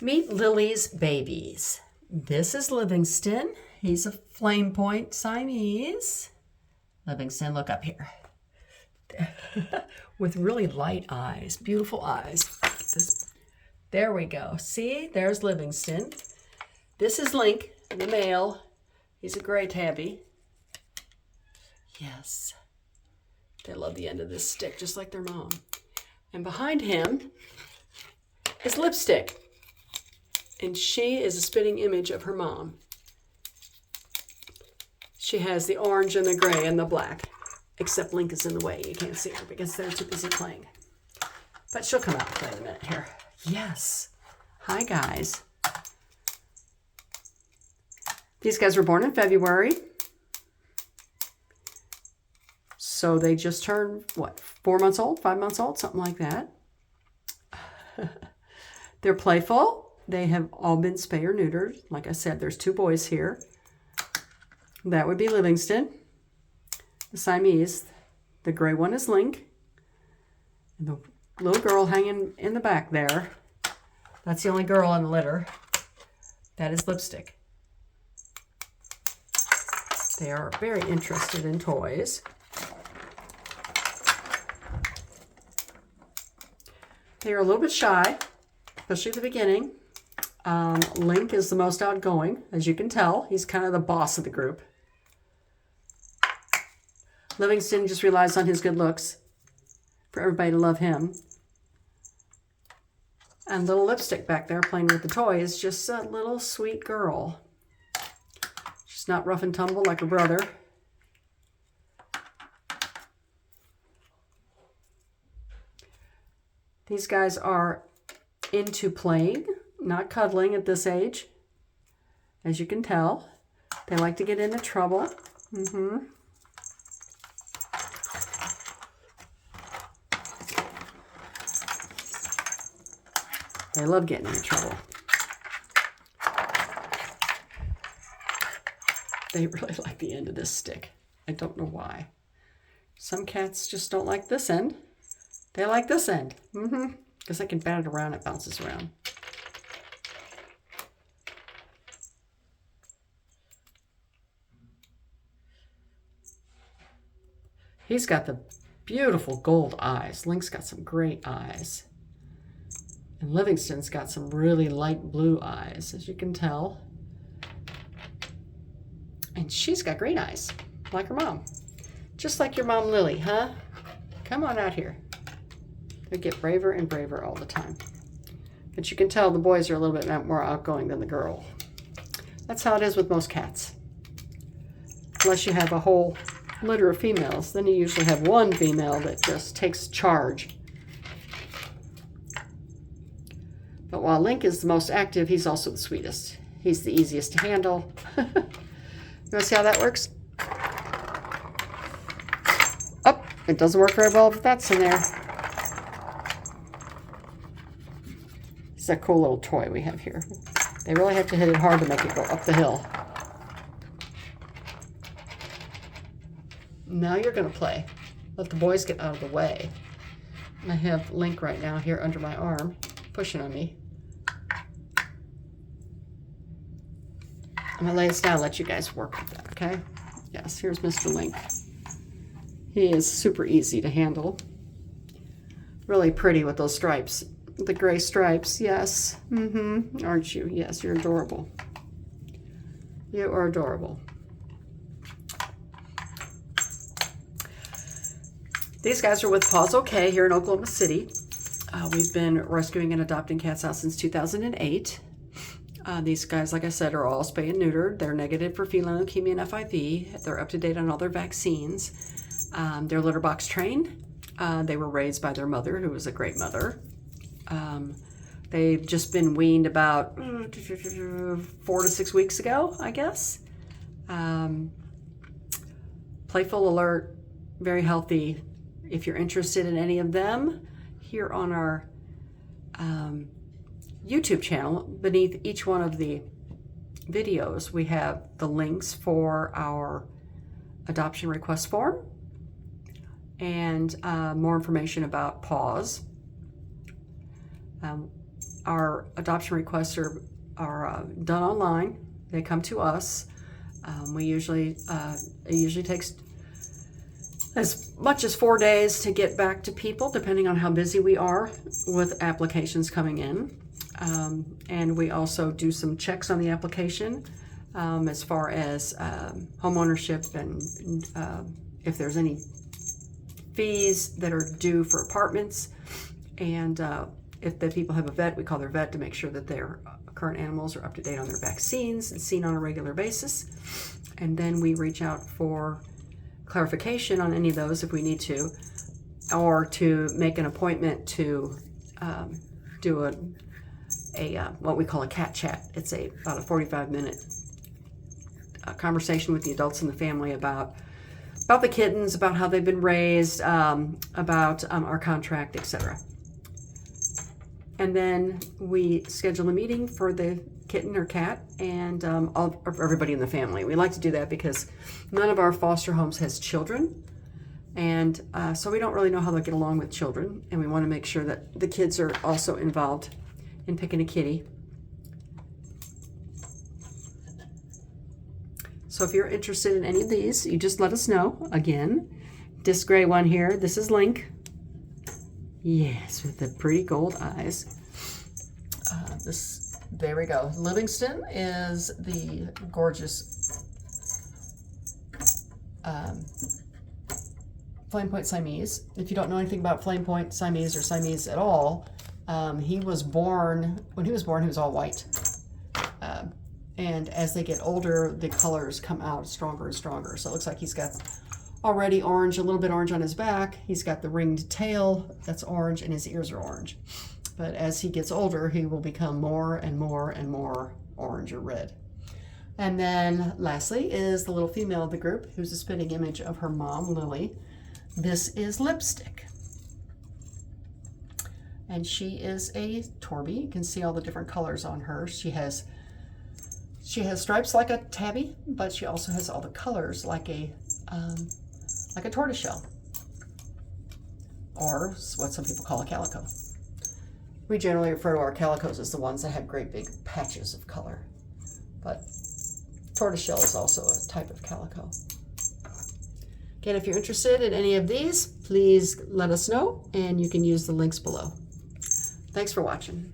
Meet Lily's babies. This is Livingston. He's a flame point Siamese. Livingston, look up here. With really light eyes, beautiful eyes. There we go. See, there's Livingston. This is Link, the male. He's a gray tabby. Yes. They love the end of this stick, just like their mom. And behind him is Lipstick. And she is a spitting image of her mom. She has the orange and the gray and the black. Except Link is in the way. You can't see her because they're too busy playing. But she'll come out and play in a minute here. Yes. Hi, guys. These guys were born in February. So they just turned, what, 4 months old, 5 months old, something like that. They're playful. They have all been spay or neutered. Like I said, there's 2 boys here. That would be Livingston, the Siamese. The gray one is Link. And the little girl hanging in the back there, that's the only girl in the litter. That is Lipstick. They are very interested in toys. They are a little bit shy, especially at the beginning. Link is the most outgoing, as you can tell. He's kind of the boss of the group. Livingston just relies on his good looks for everybody to love him. And little Lipstick back there playing with the toy is just a little sweet girl. She's not rough and tumble like her brother. These guys are into playing, not cuddling at this age, as you can tell. They like to get into trouble. They love getting into trouble. They really like the end of this stick. I don't know why. Some cats just don't like this end. They like this end. Because I can bat it around, it bounces around. He's got the beautiful gold eyes. Link's got some great eyes. And Livingston's got some really light blue eyes, as you can tell. And she's got green eyes, like her mom. Just like your mom, Lily, huh? Come on out here. They get braver and braver all the time. But you can tell the boys are a little bit more outgoing than the girl. That's how it is with most cats. Unless you have a whole litter of females, then you usually have one female that just takes charge. But while Link is the most active, he's also the sweetest. He's the easiest to handle. You want to see how that works? Oh, it doesn't work very well if that's in there. It's a cool little toy we have here. They really have to hit it hard to make it go up the hill. Now you're going to play. Let the boys get out of the way. I have Link right now here under my arm, pushing on me. I'm going to lay this down and let you guys work with that, okay? Yes, here's Mr. Link. He is super easy to handle. Really pretty with those stripes. The gray stripes, yes. Aren't you? Yes, you're adorable. You are adorable. These guys are with PAWS-OK here in Oklahoma City. We've been rescuing and adopting cats out since 2008. These guys, like I said, are all spay and neutered. They're negative for feline leukemia and FIV. They're up to date on all their vaccines. They're litter box trained. They were raised by their mother, who was a great mother. They've just been weaned about 4 to 6 weeks ago, I guess. Playful, alert, very healthy. If you're interested in any of them, here on our YouTube channel, beneath each one of the videos, we have the links for our adoption request form and more information about PAWS. our adoption requests are done online. They come to us. It usually takes as much as 4 days to get back to people, depending on how busy we are with applications coming in. And we also do some checks on the application as far as home ownership and if there's any fees that are due for apartments. And if the people have a vet, we call their vet to make sure that their current animals are up to date on their vaccines and seen on a regular basis. And then we reach out for clarification on any of those if we need to, or to make an appointment to do what we call a cat chat. It's about a 45-minute conversation with the adults in the family about the kittens, about how they've been raised, about our contract, etc. And then we schedule a meeting for the kitten or cat and everybody in the family. We like to do that because none of our foster homes has children, and so we don't really know how they'll get along with children, and we want to make sure that the kids are also involved in picking a kitty. So if you're interested in any of these, you just let us know. Again, this gray one here, this is Link. Yes, with the pretty gold eyes. There we go. Livingston is the gorgeous Flame Point Siamese. If you don't know anything about Flame Point Siamese or Siamese at all, when he was born, he was all white. And as they get older, the colors come out stronger and stronger. So it looks like he's got already orange, a little bit orange on his back. He's got the ringed tail that's orange, and his ears are orange. But as he gets older, he will become more and more and more orange or red. And then lastly is the little female of the group, who's a spitting image of her mom, Lilly. This is Lipstick. And she is a Torby. You can see all the different colors on her. She has stripes like a tabby, but she also has all the colors like a tortoiseshell, or what some people call a calico. We generally refer to our calicos as the ones that have great big patches of color, but tortoiseshell is also a type of calico. Again, if you're interested in any of these, please let us know, and you can use the links below. Thanks for watching.